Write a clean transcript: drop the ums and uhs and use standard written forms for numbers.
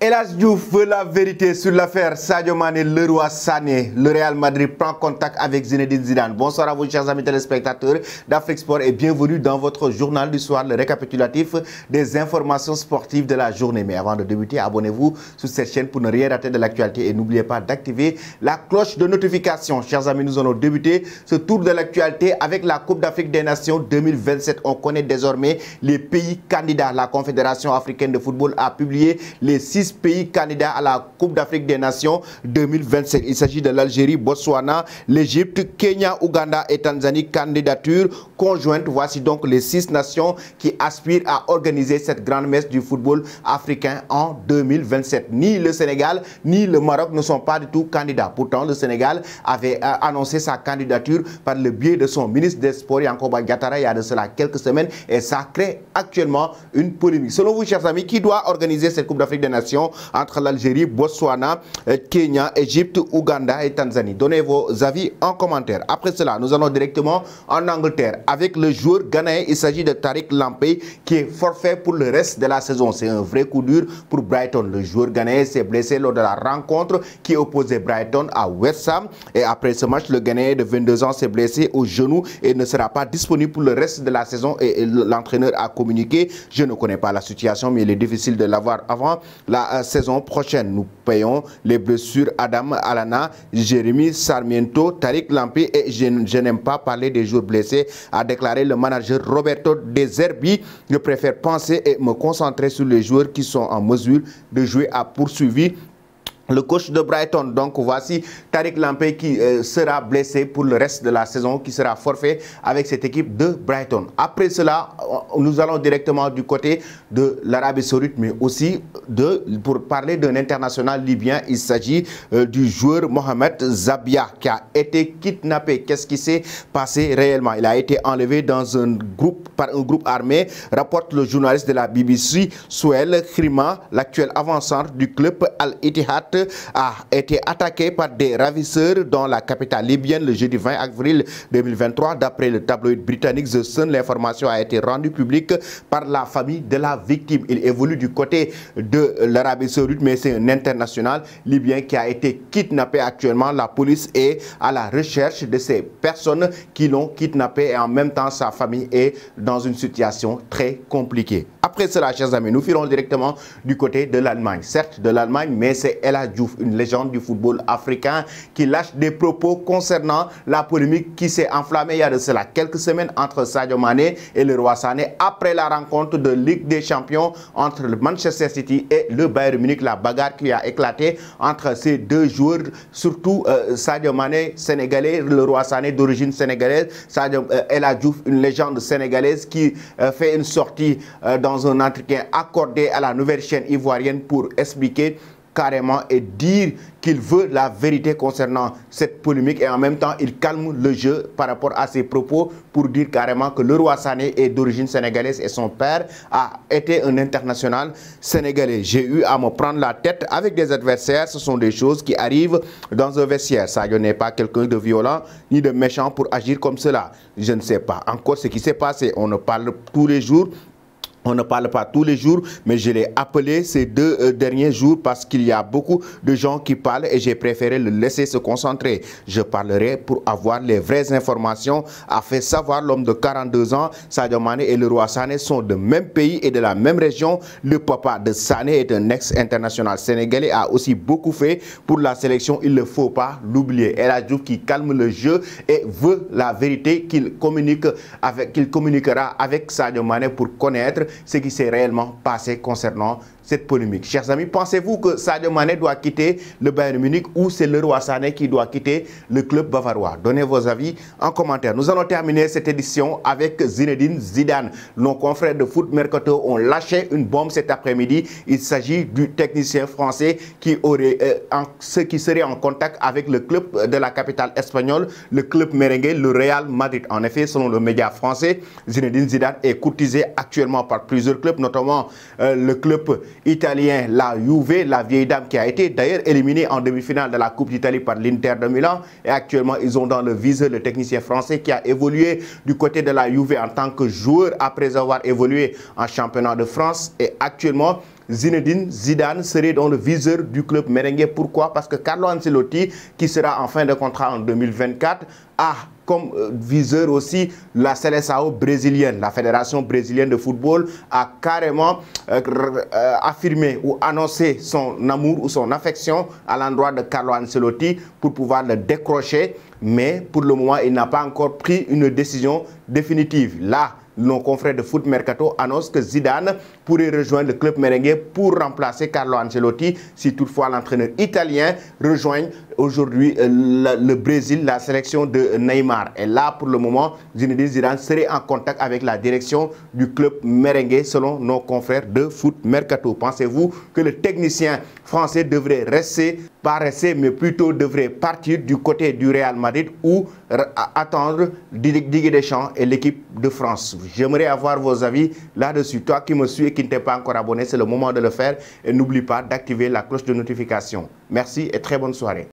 Elas Diouf veut la vérité sur l'affaire Sadio Mané, Leroy Sané. Le Real Madrid prend contact avec Zinedine Zidane. Bonsoir à vous, chers amis téléspectateurs d'Afrique Sport, et bienvenue dans votre journal du soir, le récapitulatif des informations sportives de la journée. Mais avant de débuter, abonnez-vous sur cette chaîne pour ne rien rater de l'actualité et n'oubliez pas d'activer la cloche de notification. Chers amis, nous allons débuter ce tour de l'actualité avec la Coupe d'Afrique des Nations 2027. On connaît désormais les pays candidats. La Confédération africaine de football a publié les 6 pays candidats à la Coupe d'Afrique des Nations 2027. Il s'agit de l'Algérie, Botswana, l'Égypte, Kenya, Ouganda et Tanzanie. Candidature conjointe. Voici donc les 6 nations qui aspirent à organiser cette grande messe du football africain en 2027. Ni le Sénégal, ni le Maroc ne sont pas du tout candidats. Pourtant, le Sénégal avait annoncé sa candidature par le biais de son ministre des Sports, Yankoba Diattara, il y a de cela quelques semaines, et ça crée actuellement une polémique. Selon vous, chers amis, qui doit organiser cette Coupe d'Afrique des Nations entre l'Algérie, Botswana, Kenya, Égypte, Ouganda et Tanzanie? Donnez vos avis en commentaire. Après cela, nous allons directement en Angleterre avec le joueur ghanéen. Il s'agit de Tariq Lamptey qui est forfait pour le reste de la saison. C'est un vrai coup dur pour Brighton. Le joueur ghanéen s'est blessé lors de la rencontre qui opposait Brighton à West Ham. Et après ce match, le Ghanéen de 22 ans s'est blessé au genou et ne sera pas disponible pour le reste de la saison. Et l'entraîneur a communiqué: je ne connais pas la situation, mais il est difficile de l'avoir avant la saison prochaine. Nous payons les blessures Adam Alana, Jérémy Sarmiento, Tariq Lamptey, et je n'aime pas parler des joueurs blessés, a déclaré le manager Roberto De Zerbi. Je préfère penser et me concentrer sur les joueurs qui sont en mesure de jouer, a poursuivi le coach de Brighton. Donc voici Tariq Lamptey qui sera blessé pour le reste de la saison, qui sera forfait avec cette équipe de Brighton. Après cela, nous allons directement du côté de l'Arabie Saoudite, mais aussi pour parler d'un international libyen. Il s'agit du joueur Mohamed Zabia qui a été kidnappé. Qu'est-ce qui s'est passé réellement? Il a été enlevé dans un groupe par un groupe armé, rapporte le journaliste de la BBC Souel Krima. L'actuel avant-centre du club Al-Ittihad a été attaqué par des ravisseurs dans la capitale libyenne le jeudi 20 avril 2023. D'après le tabloïd britannique The Sun, l'information a été rendue publique par la famille de la victime. Il évolue du côté de l'Arabie Saoudite, mais c'est un international libyen qui a été kidnappé. Actuellement, la police est à la recherche de ces personnes qui l'ont kidnappé, et en même temps, sa famille est dans une situation très compliquée. Après cela, chers amis, nous firons directement du côté de l'Allemagne. Certes, de l'Allemagne, mais c'est Elas Diouf, une légende du football africain, qui lâche des propos concernant la polémique qui s'est enflammée il y a de cela quelques semaines entre Sadio Mané et Leroy Sané après la rencontre de Ligue des Champions entre le Manchester City et le Bayern Munich. La bagarre qui a éclaté entre ces deux joueurs, surtout Sadio Mané, sénégalais, Leroy Sané d'origine sénégalaise. Elas Diouf, une légende sénégalaise qui fait une sortie dans un entretien accordé à la nouvelle chaîne ivoirienne pour expliquer carrément et dire qu'il veut la vérité concernant cette polémique, et en même temps il calme le jeu par rapport à ses propos pour dire carrément que Leroy Sané est d'origine sénégalaise et son père a été un international sénégalais. J'ai eu à me prendre la tête avec des adversaires, ce sont des choses qui arrivent dans un vestiaire. Sadio n'est pas quelqu'un de violent ni de méchant pour agir comme cela. Je ne sais pas encore ce qui s'est passé, on ne parle tous les jours. On ne parle pas tous les jours, mais je l'ai appelé ces 2 derniers jours parce qu'il y a beaucoup de gens qui parlent et j'ai préféré le laisser se concentrer. Je parlerai pour avoir les vraies informations, a fait savoir l'homme de 42 ans. Sadio Mané et Leroy Sané sont de même pays et de la même région. Le papa de Sané est un ex-international sénégalais, a aussi beaucoup fait pour la sélection. Il ne faut pas l'oublier. Elas Diouf qui calme le jeu et veut la vérité, qu'il communiquera avec Sadio Mané pour connaître ce qui s'est réellement passé concernant cette polémique. Chers amis, pensez-vous que Sadio Mané doit quitter le Bayern Munich ou c'est Leroy Sané qui doit quitter le club bavarois? Donnez vos avis en commentaire. Nous allons terminer cette édition avec Zinedine Zidane. Nos confrères de Foot Mercato ont lâché une bombe cet après-midi. Il s'agit du technicien français qui serait en contact avec le club de la capitale espagnole, le club merengue, le Real Madrid. En effet, selon le média français, Zinedine Zidane est courtisé actuellement par plusieurs clubs, notamment le club italien, la Juve, la vieille dame qui a été d'ailleurs éliminée en demi-finale de la Coupe d'Italie par l'Inter de Milan. Et actuellement, ils ont dans le viseur le technicien français qui a évolué du côté de la Juve en tant que joueur après avoir évolué en championnat de France. Et actuellement, Zinedine Zidane serait dans le viseur du club merengue. Pourquoi? Parce que Carlo Ancelotti, qui sera en fin de contrat en 2024, a comme viseur aussi la Seleção brésilienne. La Fédération brésilienne de football a carrément affirmé ou annoncé son amour ou son affection à l'endroit de Carlo Ancelotti pour pouvoir le décrocher. Mais pour le moment, il n'a pas encore pris une décision définitive. Là, nos confrères de Foot Mercato annoncent que Zidane pourrait rejoindre le club merengue pour remplacer Carlo Ancelotti si toutefois l'entraîneur italien rejoigne aujourd'hui le Brésil, la sélection de Neymar. Et là, pour le moment, Zinedine Zidane serait en contact avec la direction du club merengue selon nos confrères de Foot Mercato. Pensez-vous que le technicien français devrait rester, pas rester, mais plutôt devrait partir du côté du Real Madrid ou attendre Didier Deschamps et l'équipe de France? J'aimerais avoir vos avis là-dessus. Toi qui me suis et qui ne t'es pas encore abonné, c'est le moment de le faire. Et n'oublie pas d'activer la cloche de notification. Merci et très bonne soirée.